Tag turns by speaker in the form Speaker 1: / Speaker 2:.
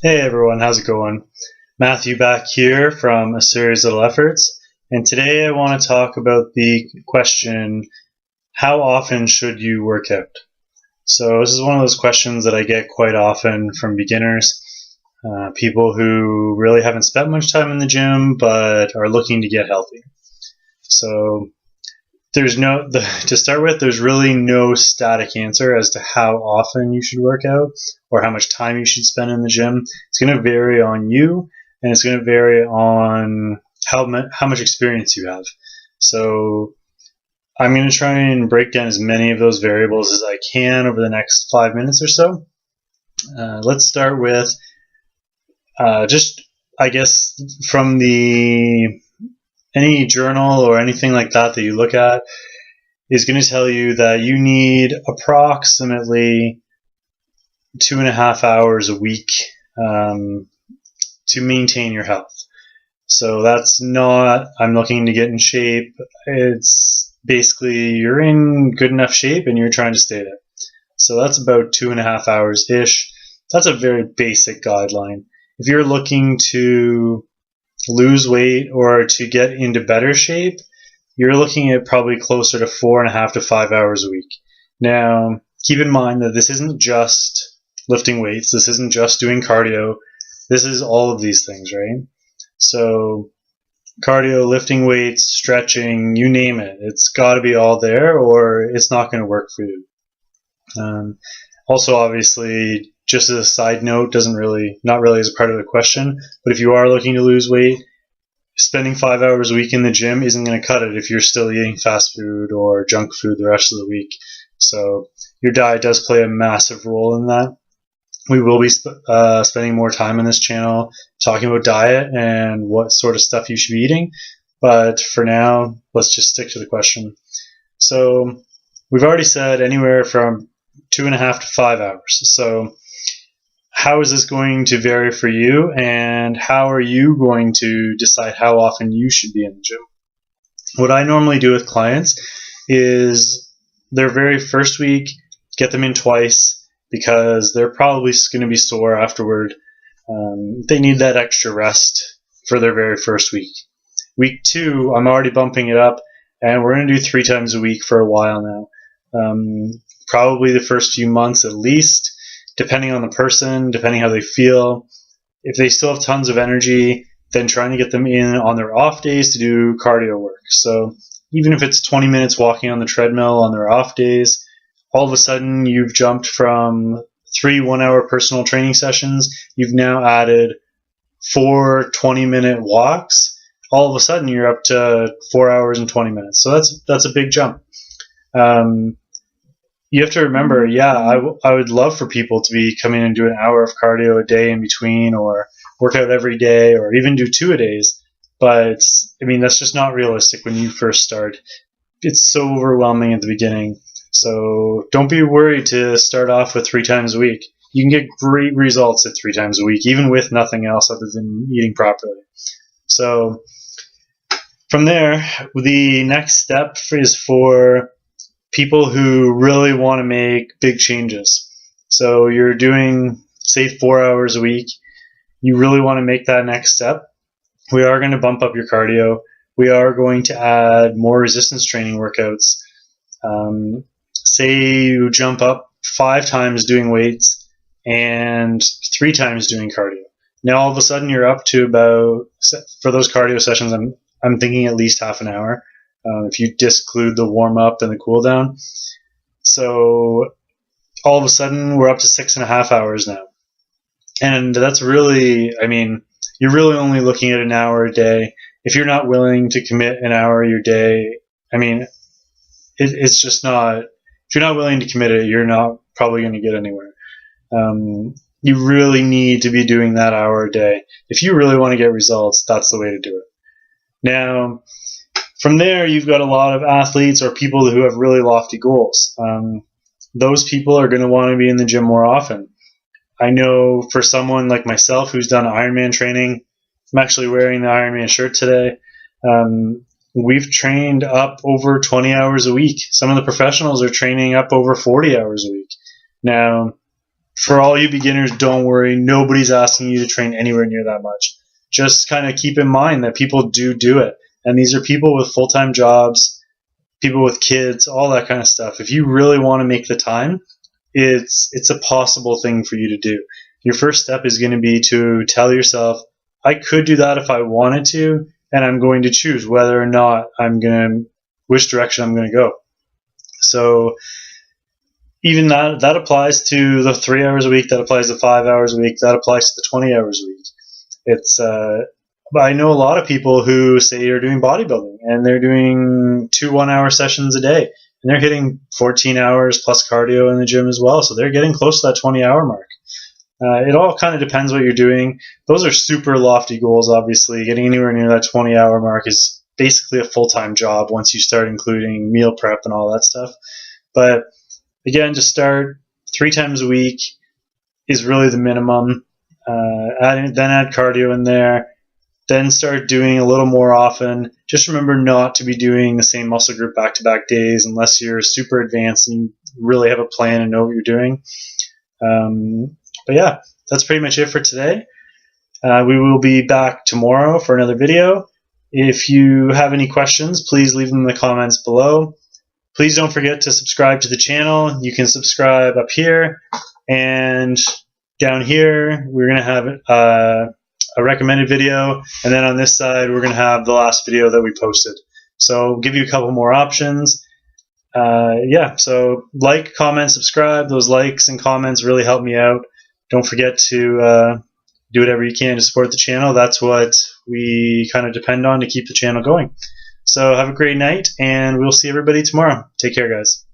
Speaker 1: Hey everyone, how's it going? Matthew back here from A Series of Little Efforts, and today I want to talk about the question, how often should you work out? So this is one of those questions that I get quite often from beginners, people who really haven't spent much time in the gym but are looking to get healthy. So to start with, there's really no static answer as to how often you should work out or how much time you should spend in the gym. It's going to vary on you, and it's going to vary on how much experience you have. So I'm going to try and break down as many of those variables as I can over the next 5 minutes or so. Let's start with just, I guess, from the any journal or anything like that you look at is going to tell you that you need approximately 2.5 hours a week to maintain your health. So that's not, I'm looking to get in shape. It's basically you're in good enough shape and you're trying to stay there. So that's about 2.5 hours ish. That's a very basic guideline. If you're looking to lose weight or to get into better shape, you're looking at probably closer to 4.5 to 5 hours a week. Now, keep in mind that this isn't just lifting weights. This isn't just doing cardio. This is all of these things, right? So cardio, lifting weights, stretching, you name it. It's got to be all there or it's not going to work for you. Also, obviously, just as a side note, not really as a part of the question, but if you are looking to lose weight, spending 5 hours a week in the gym isn't going to cut it if you're still eating fast food or junk food the rest of the week. So your diet does play a massive role in that. We will be spending more time on this channel talking about diet and what sort of stuff you should be eating. But for now, let's just stick to the question. So we've already said anywhere from 2.5 to 5 hours. So how is this going to vary for you, and how are you going to decide how often you should be in the gym? What I normally do with clients is their very first week, get them in twice because they're probably going to be sore afterward. They need that extra rest for their very first week. Week 2, I'm already bumping it up, and we're going to do 3 times a week for a while now. Probably the first few months at least, depending on the person, depending how they feel. If they still have tons of energy, then trying to get them in on their off days to do cardio work. So even if it's 20 minutes walking on the treadmill on their off days, all of a sudden you've jumped from 3 1-hour personal training sessions, you've now added 4 20-minute walks. All of a sudden you're up to 4 hours and 20 minutes. So that's a big jump. You have to remember, I would love for people to be coming and do an hour of cardio a day in between, or work out every day, or even do 2 a days. But I mean, that's just not realistic when you first start. It's so overwhelming at the beginning. So don't be worried to start off with 3 times a week. You can get great results at 3 times a week, even with nothing else other than eating properly. So from there, the next step is for people who really want to make big changes. So you're doing, say, 4 hours a week. You really want to make that next step. We are going to bump up your cardio. We are going to add more resistance training workouts. Say you jump up 5 times doing weights and 3 times doing cardio. Now all of a sudden you're up to about, for those cardio sessions, I'm thinking at least half an hour. If you disclude the warm up and the cool down. So all of a sudden we're up to 6.5 hours now. And that's really, I mean, you're really only looking at an hour a day. If you're not willing to commit an hour of your day, I mean, it's just not, if you're not willing to commit it, you're not probably going to get anywhere. You really need to be doing that hour a day. If you really want to get results, that's the way to do it. Now, from there, you've got a lot of athletes or people who have really lofty goals. Those people are going to want to be in the gym more often. I know for someone like myself who's done Ironman training, I'm actually wearing the Ironman shirt today. We've trained up over 20 hours a week. Some of the professionals are training up over 40 hours a week. Now, for all you beginners, don't worry. Nobody's asking you to train anywhere near that much. Just kind of keep in mind that people do it. And these are people with full-time jobs, people with kids, all that kind of stuff. If you really want to make the time, it's a possible thing for you to do. Your first step is going to be to tell yourself, I could do that if I wanted to, and I'm going to choose whether or not which direction I'm going to go. So even that applies to the 3 hours a week, that applies to 5 hours a week, that applies to the 20 hours a week. But I know a lot of people who say they're doing bodybuilding and they're doing 2 1-hour sessions a day, and they're hitting 14 hours plus cardio in the gym as well. So they're getting close to that 20-hour mark. It all kind of depends what you're doing. Those are super lofty goals, obviously. Getting anywhere near that 20-hour mark is basically a full-time job once you start including meal prep and all that stuff. But again, to start, 3 times a week is really the minimum. Then add cardio in there. Then start doing a little more often. Just remember not to be doing the same muscle group back-to-back days unless you're super advanced and you really have a plan and know what you're doing. But yeah, that's pretty much it for today. We will be back tomorrow for another video. If you have any questions, please leave them in the comments below. Please don't forget to subscribe to the channel. You can subscribe up here, and down here we're going to have a recommended video, and then on this side we're going to have the last video that we posted. So we'll give you a couple more options. Yeah, so like, comment, subscribe. Those likes and comments really help me out. Don't forget to do whatever you can to support the channel. That's what we kind of depend on to keep the channel going. So have a great night, and we'll see everybody tomorrow. Take care, guys.